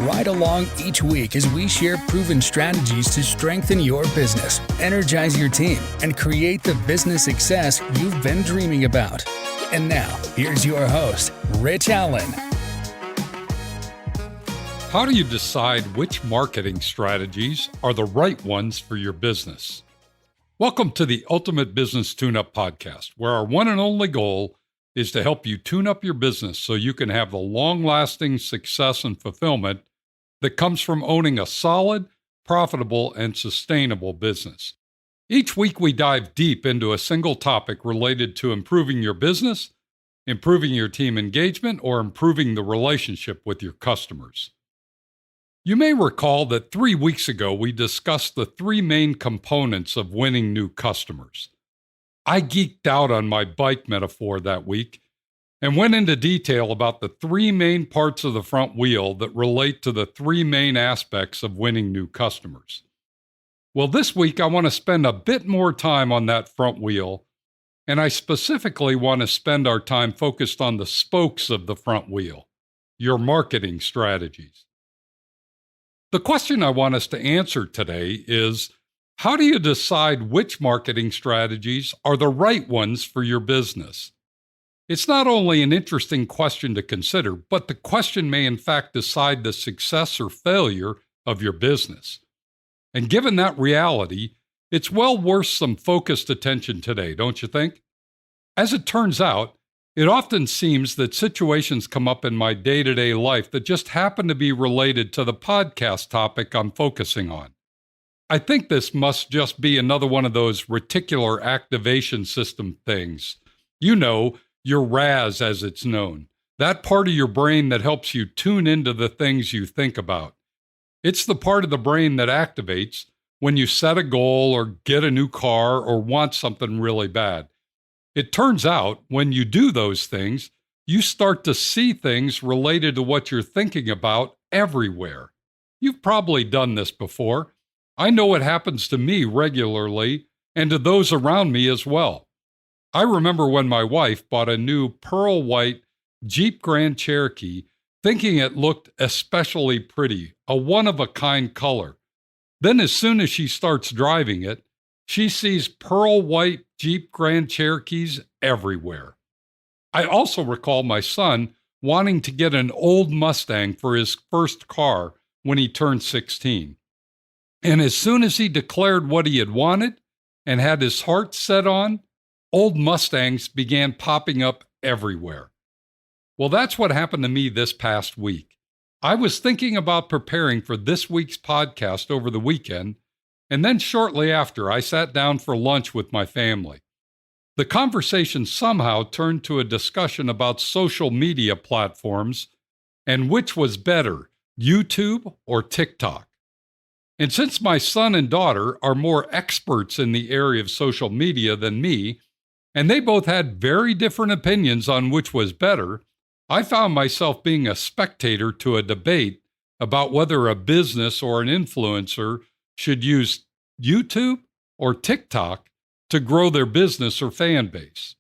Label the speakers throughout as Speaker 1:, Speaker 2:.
Speaker 1: Ride along each week as we share proven strategies to strengthen your business, energize your team, and create the business success you've been dreaming about. And now, here's your host, Rich Allen.
Speaker 2: How do you decide which marketing strategies are the right ones for your business? Welcome to the Ultimate Business Tune-Up Podcast, where our one and only goal is to help you tune up your business so you can have the long-lasting success and fulfillment that comes from owning a solid, profitable, and sustainable business. Each week, we dive deep into a single topic related to improving your business, improving your team engagement, or improving the relationship with your customers. You may recall that 3 weeks ago, we discussed the three main components of winning new customers. I geeked out on my bike metaphor that week and went into detail about the three main parts of the front wheel that relate to the three main aspects of winning new customers. Well, this week, I want to spend a bit more time on that front wheel, and I specifically want to spend our time focused on the spokes of the front wheel, your marketing strategies. The question I want us to answer today is, how do you decide which marketing strategies are the right ones for your business? It's not only an interesting question to consider, but the question may in fact decide the success or failure of your business. And given that reality, it's well worth some focused attention today, don't you think? As it turns out, it often seems that situations come up in my day-to-day life that just happen to be related to the podcast topic I'm focusing on. I think this must just be another one of those reticular activation system things. You know, your RAS as it's known. That part of your brain that helps you tune into the things you think about. It's the part of the brain that activates when you set a goal or get a new car or want something really bad. It turns out, when you do those things, you start to see things related to what you're thinking about everywhere. You've probably done this before. I know it happens to me regularly and to those around me as well. I remember when my wife bought a new pearl white Jeep Grand Cherokee, thinking it looked especially pretty, a one-of-a-kind color. Then as soon as she starts driving it, she sees pearl white Jeep Grand Cherokees everywhere. I also recall my son wanting to get an old Mustang for his first car when he turned 16. And as soon as he declared what he had wanted and had his heart set on, old Mustangs began popping up everywhere. Well, that's what happened to me this past week. I was thinking about preparing for this week's podcast over the weekend, and then shortly after, I sat down for lunch with my family. The conversation somehow turned to a discussion about social media platforms and which was better, YouTube or TikTok. And since my son and daughter are more experts in the area of social media than me, and they both had very different opinions on which was better, I found myself being a spectator to a debate about whether a business or an influencer should use YouTube or TikTok to grow their business or fan base.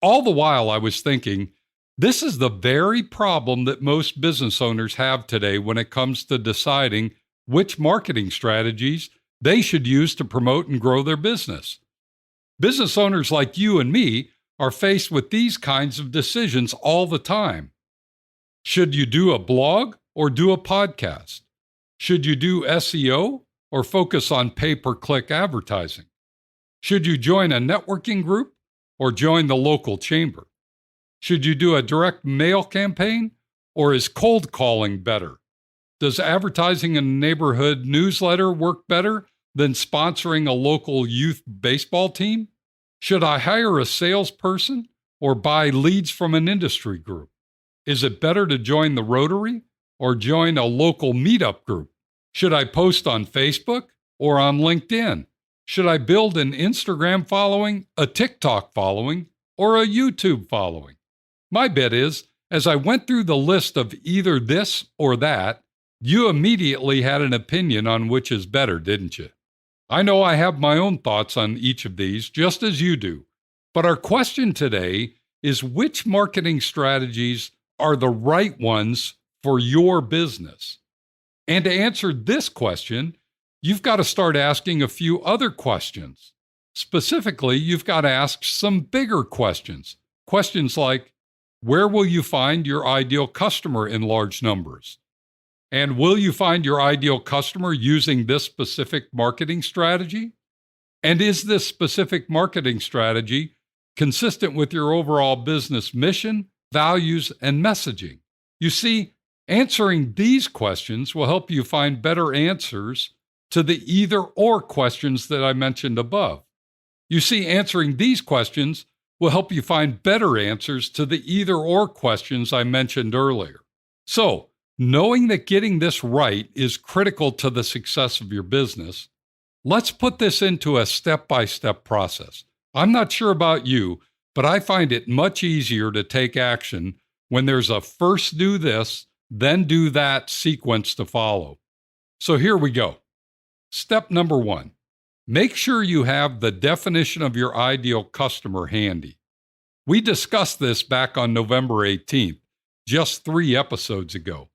Speaker 2: All the while I was thinking, this is the very problem that most business owners have today when it comes to deciding which marketing strategies they should use to promote and grow their business. Business owners like you and me are faced with these kinds of decisions all the time. Should you do a blog or do a podcast? Should you do SEO or focus on pay-per-click advertising? Should you join a networking group or join the local chamber? Should you do a direct mail campaign or is cold calling better? Does advertising in a neighborhood newsletter work better than sponsoring a local youth baseball team? Should I hire a salesperson or buy leads from an industry group? Is it better to join the Rotary or join a local meetup group? Should I post on Facebook or on LinkedIn? Should I build an Instagram following, a TikTok following, or a YouTube following? My bet is, as I went through the list of either this or that, you immediately had an opinion on which is better, didn't you? I know I have my own thoughts on each of these, just as you do. But our question today is, which marketing strategies are the right ones for your business? And to answer this question, you've got to start asking a few other questions. Specifically, you've got to ask some bigger questions. Questions like, where will you find your ideal customer in large numbers? And will you find your ideal customer using this specific marketing strategy? And is this specific marketing strategy consistent with your overall business mission, values, and messaging? You see, answering these questions will help you find better answers to the either-or questions that I mentioned above. You see, answering these questions will help you find better answers to the either-or questions I mentioned earlier. So, knowing that getting this right is critical to the success of your business, let's put this into a step-by-step process. I'm not sure about you, but I find it much easier to take action when there's a first do this, then do that sequence to follow. So here we go. Step number 1, make sure you have the definition of your ideal customer handy. We discussed this back on November 18th, just 3 episodes ago.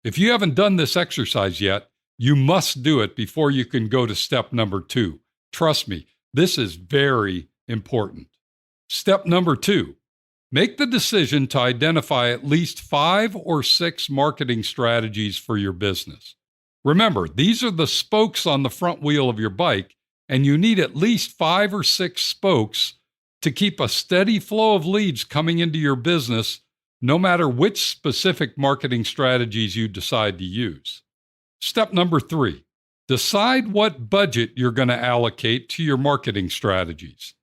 Speaker 2: If you haven't done this exercise yet, you must do it before you can go to step number 2. Trust me, this is very important. Step number 2, make the decision to identify at least 5 or 6 marketing strategies for your business. Remember, these are the spokes on the front wheel of your bike, and you need at least 5 or 6 spokes to keep a steady flow of leads coming into your business, no matter which specific marketing strategies you decide to use. Step number 3, decide what budget you're going to allocate to your marketing strategies.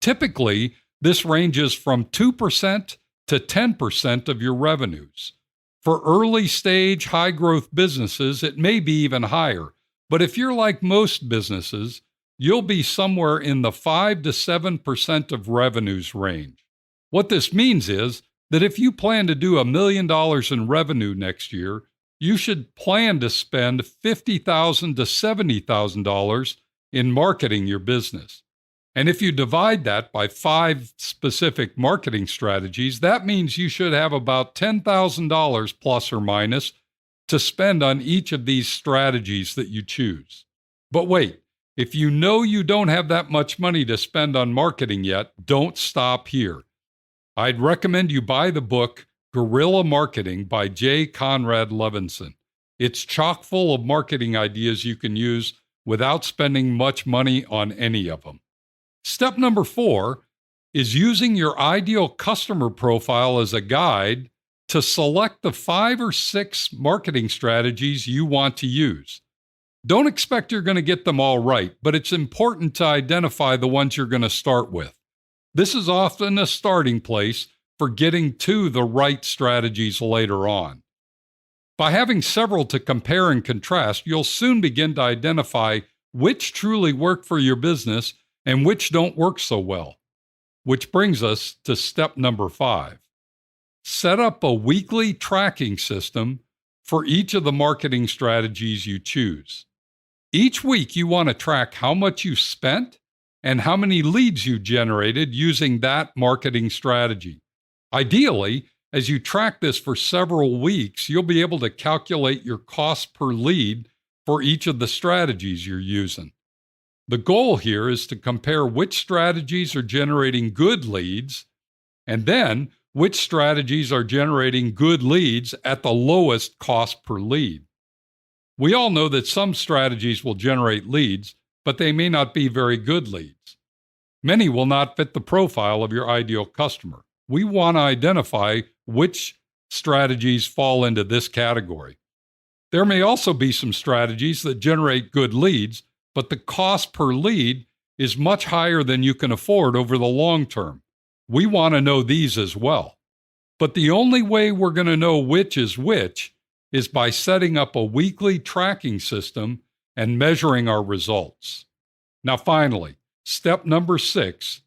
Speaker 2: Typically, this ranges from 2% to 10% of your revenues. For early stage, high growth businesses, it may be even higher. But if you're like most businesses, you'll be somewhere in the 5 to 7% of revenues range. What this means is that if you plan to do $1 million in revenue next year, you should plan to spend $50,000 to $70,000 in marketing your business. And if you divide that by 5 specific marketing strategies, that means you should have about $10,000 plus or minus to spend on each of these strategies that you choose. But wait, if you know you don't have that much money to spend on marketing yet, don't stop here. I'd recommend you buy the book Guerrilla Marketing by J. Conrad Levinson. It's chock full of marketing ideas you can use without spending much money on any of them. Step number 4 is using your ideal customer profile as a guide to select the 5 or 6 marketing strategies you want to use. Don't expect you're going to get them all right, but it's important to identify the ones you're going to start with. This is often a starting place for getting to the right strategies later on. By having several to compare and contrast, you'll soon begin to identify which truly work for your business and which don't work so well. Which brings us to step number 5. Set up a weekly tracking system for each of the marketing strategies you choose. Each week you want to track how much you spent and how many leads you generated using that marketing strategy. Ideally, as you track this for several weeks, you'll be able to calculate your cost per lead for each of the strategies you're using. The goal here is to compare which strategies are generating good leads, and then which strategies are generating good leads at the lowest cost per lead. We all know that some strategies will generate leads, but they may not be very good leads. Many will not fit the profile of your ideal customer. We want to identify which strategies fall into this category. There may also be some strategies that generate good leads, but the cost per lead is much higher than you can afford over the long term. We want to know these as well. But the only way we're going to know which is by setting up a weekly tracking system and measuring our results. Now finally, step number 6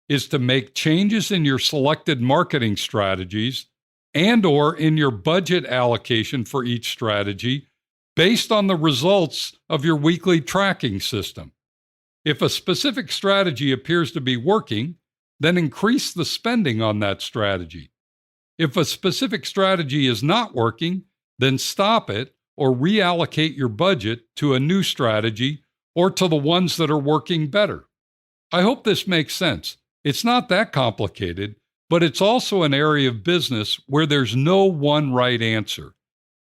Speaker 2: is to make changes in your selected marketing strategies and/or in your budget allocation for each strategy based on the results of your weekly tracking system. If a specific strategy appears to be working, then increase the spending on that strategy. If a specific strategy is not working, then stop it or reallocate your budget to a new strategy or to the ones that are working better. I hope this makes sense. It's not that complicated, but it's also an area of business where there's no one right answer.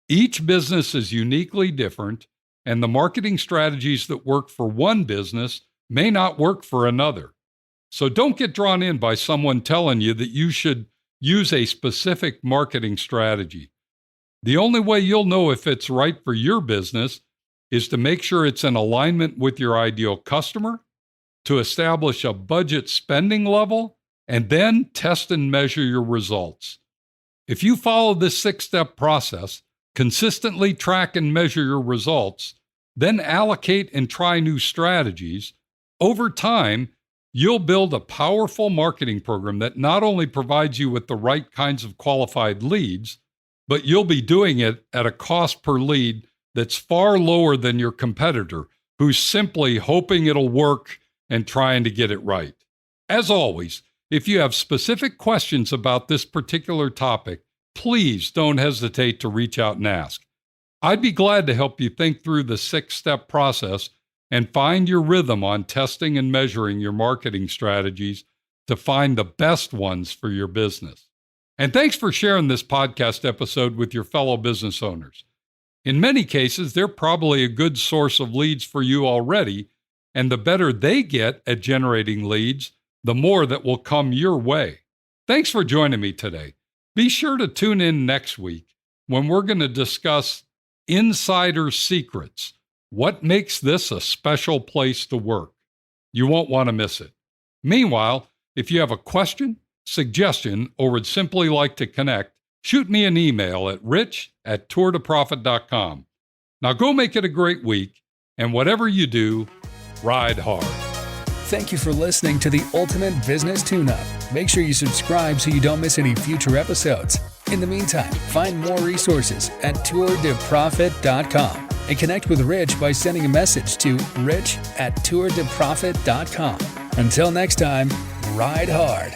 Speaker 2: Each business is uniquely different, and the marketing strategies that work for one business may not work for another. So don't get drawn in by someone telling you that you should use a specific marketing strategy. The only way you'll know if it's right for your business is to make sure it's in alignment with your ideal customer, to establish a budget spending level, and then test and measure your results. If you follow this 6-step process, consistently track and measure your results, then allocate and try new strategies, over time, you'll build a powerful marketing program that not only provides you with the right kinds of qualified leads, but you'll be doing it at a cost per lead that's far lower than your competitor, who's simply hoping it'll work and trying to get it right. As always, if you have specific questions about this particular topic, please don't hesitate to reach out and ask. I'd be glad to help you think through the 6-step process and find your rhythm on testing and measuring your marketing strategies to find the best ones for your business. And thanks for sharing this podcast episode with your fellow business owners. In many cases, they're probably a good source of leads for you already, and the better they get at generating leads, the more that will come your way. Thanks for joining me today. Be sure to tune in next week when we're going to discuss insider secrets. What makes this a special place to work? You won't want to miss it. Meanwhile, if you have a question, suggestion, or would simply like to connect, shoot me an email at rich@tourtoprofit.com. Now go make it a great week, and whatever you do, ride hard.
Speaker 1: Thank you for listening to the Ultimate Business Tune-Up. Make sure you subscribe so you don't miss any future episodes. In the meantime, find more resources at tourtoprofit.com and connect with Rich by sending a message to rich@tourtoprofit.com. Until next time, ride hard.